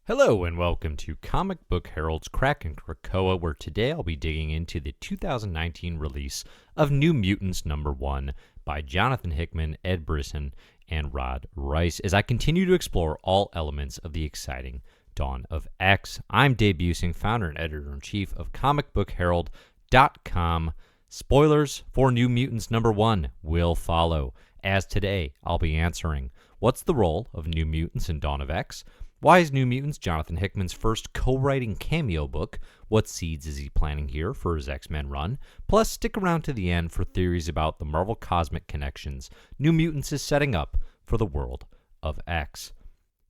Hello and welcome to Comic Book Herald's Krakin Krakoa, where today I'll be digging into the 2019 release of New Mutants #1 by Jonathan Hickman, Ed Brisson, and Rod Reis, as I continue to explore all elements of the exciting Dawn of X. I'm Dave Busing, founder and editor-in-chief of comicbookherald.com. Spoilers for New Mutants #1 will follow, as today I'll be answering what's the role of New Mutants in Dawn of X? Why is New Mutants Jonathan Hickman's first co-writing cameo book? What seeds is he planting here for his X-Men run? Plus, stick around to the end for theories about the Marvel cosmic connections New Mutants is setting up for the world of X.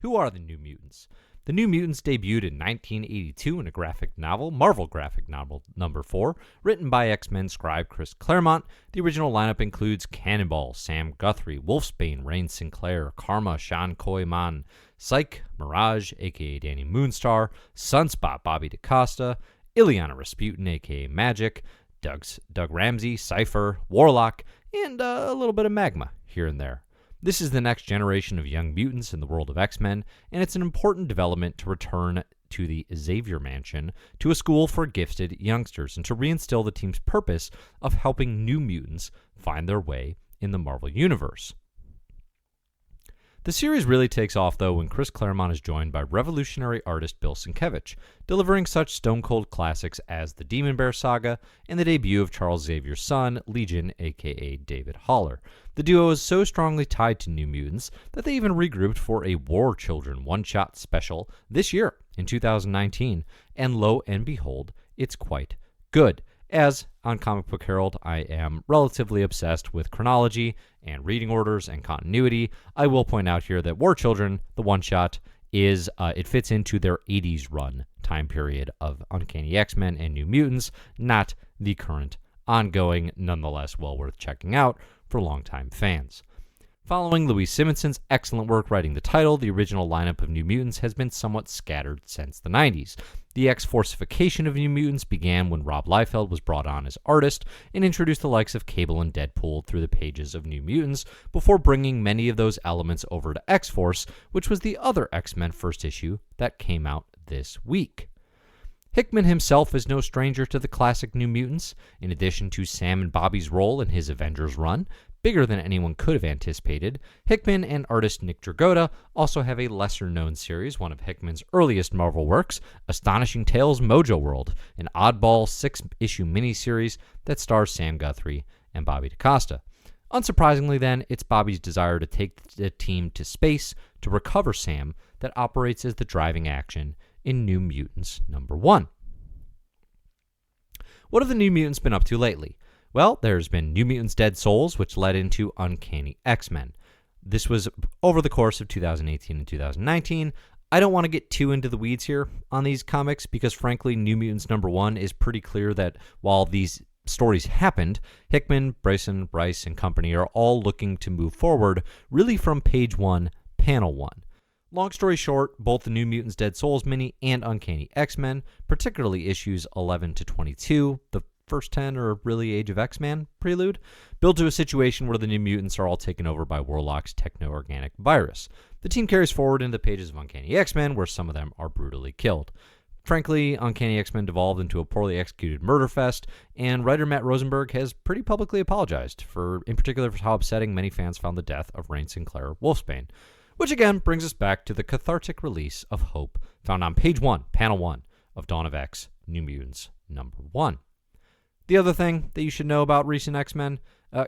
Who are the New Mutants? The New Mutants debuted in 1982 in a graphic novel, Marvel graphic novel #4, written by X-Men scribe Chris Claremont. The original lineup includes Cannonball, Sam Guthrie, Wolfsbane, Rain Sinclair, Karma, Sean Koyman, Psyche, Mirage, aka Danny Moonstar, Sunspot, Bobby DaCosta, Ileana Rasputin, aka Magic, Doug Ramsey, Cypher, Warlock, and a little bit of Magma here and there. This is the next generation of young mutants in the world of X-Men, and it's an important development to return to the Xavier Mansion, to a school for gifted youngsters, and to reinstill the team's purpose of helping new mutants find their way in the Marvel Universe. The series really takes off, though, when Chris Claremont is joined by revolutionary artist Bilson Cabbage, delivering such stone-cold classics as the Demon Bear Saga and the debut of Charles Xavier's son, Legion, aka David Haller. The duo is so strongly tied to New Mutants that they even regrouped for a War Children one-shot special this year in 2019, and lo and behold, it's quite good. As on Comic Book Herald, I am relatively obsessed with chronology and reading orders and continuity. I will point out here that War Children, the one-shot, is it fits into their 80s run time period of Uncanny XMen and New Mutants, not the current ongoing, nonetheless well worth checking out for longtime fans. Following Louise Simonson's excellent work writing the title, the original lineup of New Mutants has been somewhat scattered since the 90s. The X-Forcification of New Mutants began when Rob Liefeld was brought on as artist and introduced the likes of Cable and Deadpool through the pages of New Mutants, before bringing many of those elements over to X-Force, which was the other X-Men first issue that came out this week. Hickman himself is no stranger to the classic New Mutants. In addition to Sam and Bobby's role in his Avengers run, bigger than anyone could have anticipated, Hickman and artist Nick Dragotta also have a lesser-known series, one of Hickman's earliest Marvel works, Astonishing Tales Mojo World, an oddball 6-issue miniseries that stars Sam Guthrie and Bobby DaCosta. Unsurprisingly, then, it's Bobby's desire to take the team to space to recover Sam that operates as the driving action in New Mutants #1. What have the New Mutants been up to lately? Well, there's been New Mutants Dead Souls, which led into Uncanny XMen. This was over the course of 2018 and 2019. I don't want to get too into the weeds here on these comics because, frankly, New Mutants #1 is pretty clear that while these stories happened, Hickman, Brisson, Reis, and company are all looking to move forward really from page 1, panel 1. Long story short, both the New Mutants Dead Souls mini and Uncanny X-Men, particularly issues 11 to 22, the first 10 are really Age of X-Man prelude, build to a situation where the New Mutants are all taken over by Warlock's techno-organic virus. The team carries forward into the pages of Uncanny X-Men, where some of them are brutally killed. Frankly, Uncanny X-Men devolved into a poorly executed murder fest, and writer Matt Rosenberg has pretty publicly apologized, in particular for how upsetting many fans found the death of Rain Sinclair Wolfsbane. Which again brings us back to the cathartic release of Hope, found on page 1, panel 1 of Dawn of X, New Mutants #1. The other thing that you should know about recent X-Men,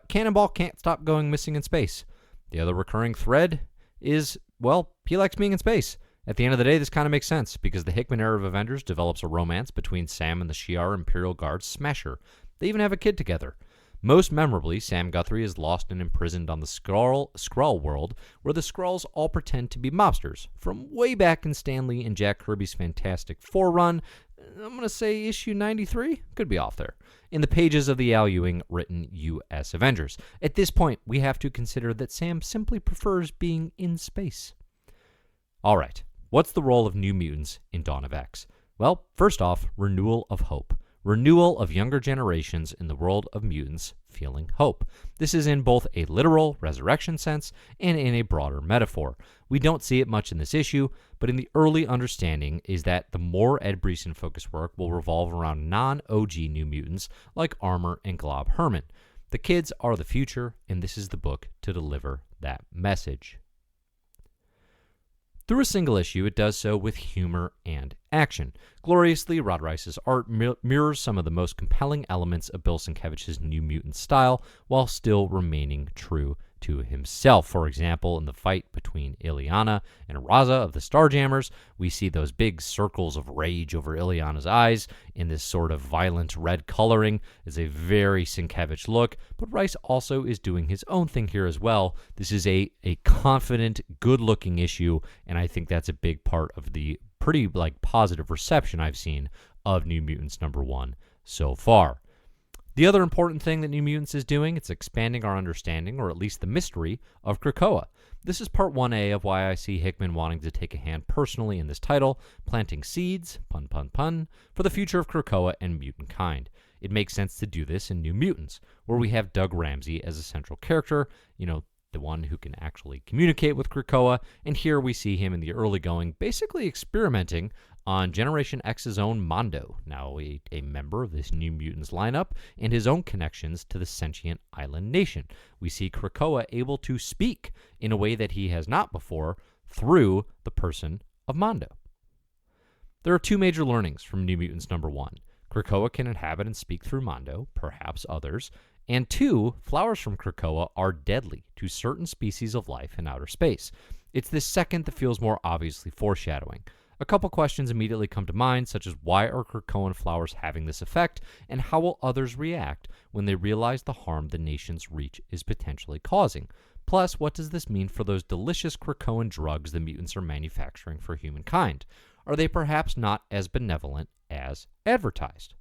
Cannonball can't stop going missing in space. The other recurring thread is, well, he likes being in space. At the end of the day, this kind of makes sense, because the Hickman era of Avengers develops a romance between Sam and the Shi'ar Imperial Guard Smasher. They even have a kid together. Most memorably, Sam Guthrie is lost and imprisoned on the Skrull world, where the Skrulls all pretend to be mobsters. From way back in Stan Lee and Jack Kirby's Fantastic Four run, I'm going to say issue 93? Could be off there. In the pages of the Al Ewing written U.S. Avengers. At this point, we have to consider that Sam simply prefers being in space. Alright, what's the role of New Mutants in Dawn of X? Well, first off, Renewal of Hope. renewal of younger generations in the world of mutants feeling hope. This is in both a literal resurrection sense and in a broader metaphor. We don't see it much in this issue, but in the early understanding is that the more Ed Brisson focused work will revolve around non-OG New Mutants like Armor and Glob Herman. The kids are the future, and this is the book to deliver that message. Through a single issue, it does so with humor and action. Gloriously, Rod Reis's art mirrors some of the most compelling elements of Bilson Cavbage's New Mutant style while still remaining true to himself. For example, in the fight between Ileana and Raza of the Starjammers, we see those big circles of rage over Ileana's eyes in this sort of violent red coloring. It's a very Sienkiewicz look, but Reis also is doing his own thing here as well. This is a confident, good-looking issue, and I think that's a big part of the pretty positive reception I've seen of New Mutants #1 so far. The other important thing that New Mutants is doing, it's expanding our understanding, or at least the mystery, of Krakoa. This is part 1A of why I see Hickman wanting to take a hand personally in this title, planting seeds, pun pun pun, for the future of Krakoa and mutant kind. It makes sense to do this in New Mutants, where we have Doug Ramsey as a central character, the one who can actually communicate with Krakoa, and here we see him in the early going, basically experimenting on Generation X's own Mondo, now a member of this New Mutants lineup, and his own connections to the sentient island nation. We see Krakoa able to speak in a way that he has not before through the person of Mondo. There are two major learnings from New Mutants #1. Krakoa can inhabit and speak through Mondo, perhaps others, and 2, flowers from Krakoa are deadly to certain species of life in outer space. It's this second that feels more obviously foreshadowing. A couple questions immediately come to mind, such as why are Krakoan flowers having this effect, and how will others react when they realize the harm the nation's reach is potentially causing? Plus, what does this mean for those delicious Krakoan drugs the mutants are manufacturing for humankind? Are they perhaps not as benevolent as advertised?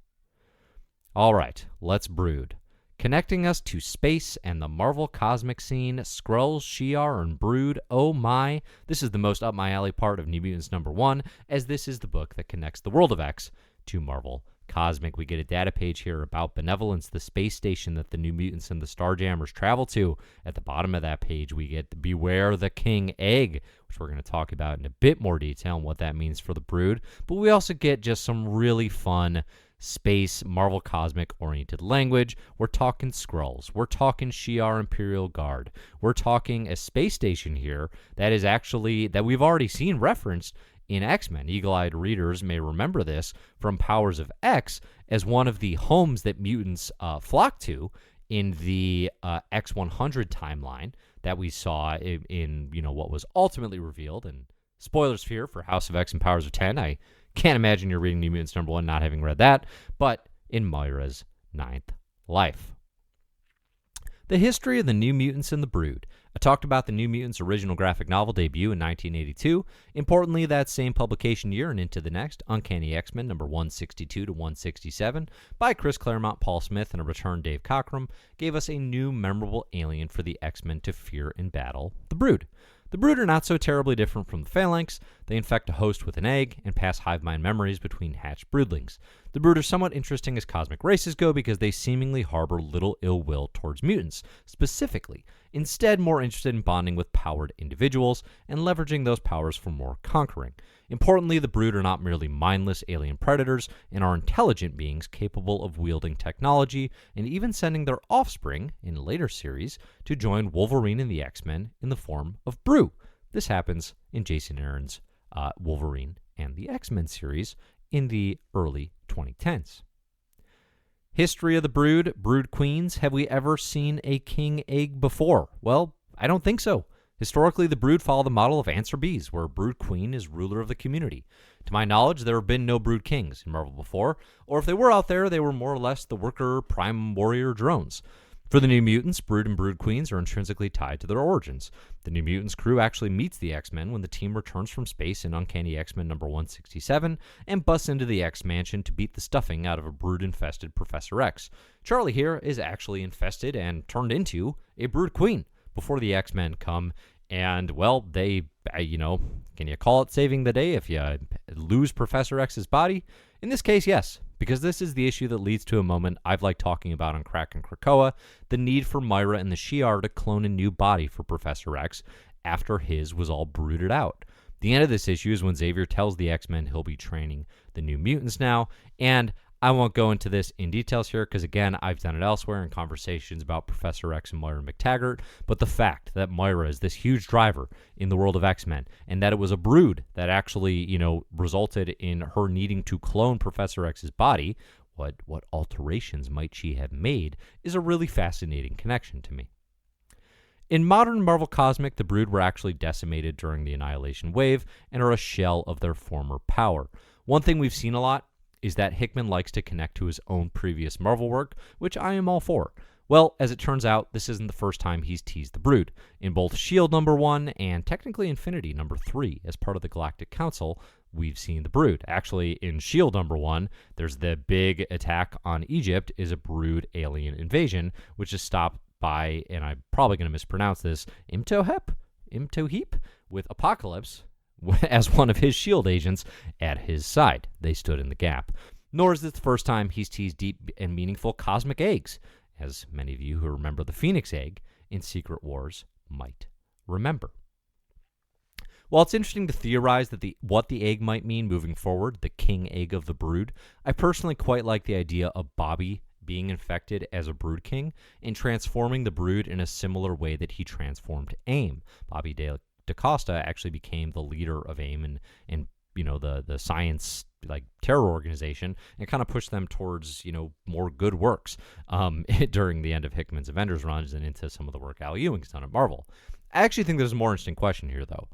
All right, let's brood. Connecting us to space and the Marvel cosmic scene, Skrulls, Shi'ar, and Brood, oh my, this is the most up my alley part of New Mutants #1, as this is the book that connects the world of X to Marvel Cosmic. We get a data page here about Benevolence, the space station that the New Mutants and the Starjammers travel to. At the bottom of that page, we get Beware the King Egg, which we're going to talk about in a bit more detail and what that means for the Brood. But we also get just some really fun space, Marvel Cosmic oriented language. We're talking Skrulls. We're talking Shi'ar Imperial Guard. We're talking a space station here that is actually, that we've already seen referenced in X-Men. Eagle-eyed readers may remember this from Powers of X as one of the homes that mutants flock to in the X100 timeline that we saw in what was ultimately revealed. And spoilers here for House of X and Powers of 10. I can't imagine you're reading New Mutants #1 not having read that, but in Moira's 9th life. The history of the New Mutants and the Brood. I talked about the New Mutants original graphic novel debut in 1982. Importantly, that same publication year and into the next, Uncanny XMen number 162 to 167 by Chris Claremont, Paul Smith, and a return Dave Cockrum gave us a new memorable alien for the X-Men to fear and battle, the Brood. The Brood are not so terribly different from the Phalanx. They infect a host with an egg and pass hive mind memories between hatched broodlings. The Brood are somewhat interesting as cosmic races go because they seemingly harbor little ill will towards mutants, specifically, instead more interested in bonding with powered individuals and leveraging those powers for more conquering. Importantly, the Brood are not merely mindless alien predators and are intelligent beings capable of wielding technology and even sending their offspring, in later series, to join Wolverine and the X-Men in the form of Brew. This happens in Jason Aaron's Wolverine and the X-Men series in the early 2010s. History of the Brood, Brood Queens. Have we ever seen a king egg before? Well, I don't think so. Historically, the Brood follow the model of ants or bees, where a Brood Queen is ruler of the community. To my knowledge, there have been no Brood Kings in Marvel before, or if they were out there, they were more or less the worker prime warrior drones. For the New Mutants, Brood and Brood Queens are intrinsically tied to their origins. The New Mutants crew actually meets the X-Men when the team returns from space in Uncanny X-Men number 167 and busts into the X-Mansion to beat the stuffing out of a Brood-infested Professor X. Charlie here is actually infested and turned into a Brood Queen before the X-Men come, and, well, they, can you call it saving the day if you lose Professor X's body? In this case, yes. because this is the issue that leads to a moment I've liked talking about on Krakin Krakoa, the need for Myra and the Shi'ar to clone a new body for Professor X after his was all brooded out. The end of this issue is when Xavier tells the X-Men he'll be training the New Mutants now, and I won't go into this in details here because, again, I've done it elsewhere in conversations about Professor X and Myra McTaggart, but the fact that Myra is this huge driver in the world of X-Men and that it was a brood that actually, resulted in her needing to clone Professor X's body, what alterations might she have made, is a really fascinating connection to me. In modern Marvel Cosmic, the Brood were actually decimated during the Annihilation Wave and are a shell of their former power. One thing we've seen a lot is that Hickman likes to connect to his own previous Marvel work, which I am all for. Well, as it turns out, this isn't the first time he's teased the Brood. In both S.H.I.E.L.D. #1 and technically Infinity #3, as part of the Galactic Council, we've seen the Brood. Actually, in S.H.I.E.L.D. #1, there's the big attack on Egypt is a Brood alien invasion, which is stopped by, and I'm probably going to mispronounce this, Imtohep, with Apocalypse as one of his S.H.I.E.L.D. agents at his side. They stood in the gap. Nor is this the first time he's teased deep and meaningful cosmic eggs, as many of you who remember the Phoenix Egg in Secret Wars might remember. While it's interesting to theorize that what the egg might mean moving forward, the king egg of the Brood, I personally quite like the idea of Bobby being infected as a Brood King and transforming the Brood in a similar way that he transformed AIM. Bobby DaCosta actually became the leader of AIM and the science terror organization and kind of pushed them towards more good works during the end of Hickman's Avengers runs and into some of the work Al Ewing's done at Marvel. I actually think there's a more interesting question here, though.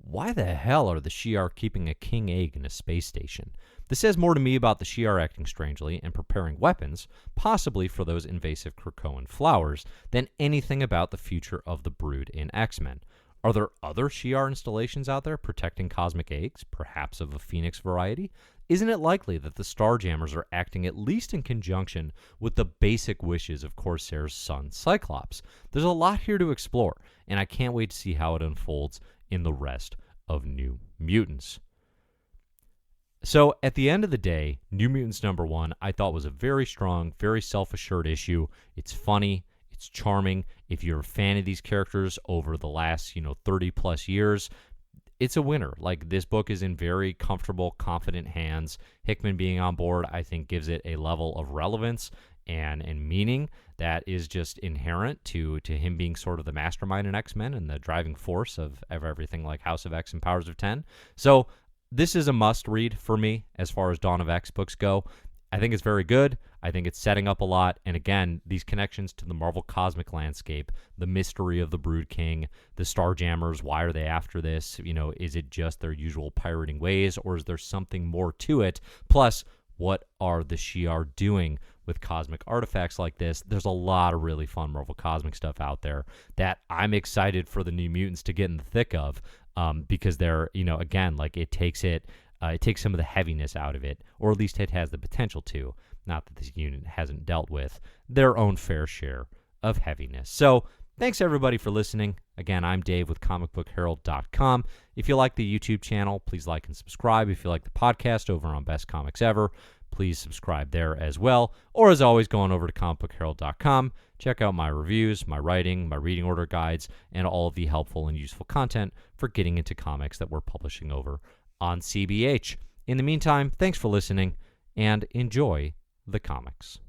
Why the hell are the Shi'ar keeping a king egg in a space station? This says more to me about the Shi'ar acting strangely and preparing weapons, possibly for those invasive Krakoan flowers, than anything about the future of the Brood in X-Men. Are there other Shi'ar installations out there protecting cosmic eggs, perhaps of a Phoenix variety? Isn't it likely that the Starjammers are acting at least in conjunction with the basic wishes of Corsair's son, Cyclops? There's a lot here to explore, and I can't wait to see how it unfolds in the rest of New Mutants. So, at the end of the day, New Mutants #1, I thought was a very strong, very self-assured issue. It's funny. It's charming. If you're a fan of these characters over the last, 30-plus years, it's a winner. This book is in very comfortable, confident hands. Hickman being on board, I think, gives it a level of relevance and meaning that is just inherent to him being sort of the mastermind in X-Men and the driving force of everything like House of X and Powers of 10. So this is a must-read for me as far as Dawn of X books go. I think it's very good. I think it's setting up a lot. And again, these connections to the Marvel cosmic landscape, the mystery of the Brood King, the Starjammers, why are they after this? Is it just their usual pirating ways, or is there something more to it? Plus, what are the Shi'ar doing with cosmic artifacts like this? There's a lot of really fun Marvel cosmic stuff out there that I'm excited for the New Mutants to get in the thick of, because they're, again, it takes some of the heaviness out of it, or at least it has the potential to. Not that this unit hasn't dealt with their own fair share of heaviness. So, thanks everybody for listening. Again, I'm Dave with comicbookherald.com. If you like the YouTube channel, please like and subscribe. If you like the podcast over on Best Comics Ever, please subscribe there as well. Or as always, go on over to comicbookherald.com. Check out my reviews, my writing, my reading order guides, and all of the helpful and useful content for getting into comics that we're publishing over on CBH. In the meantime, thanks for listening, and enjoy the comics.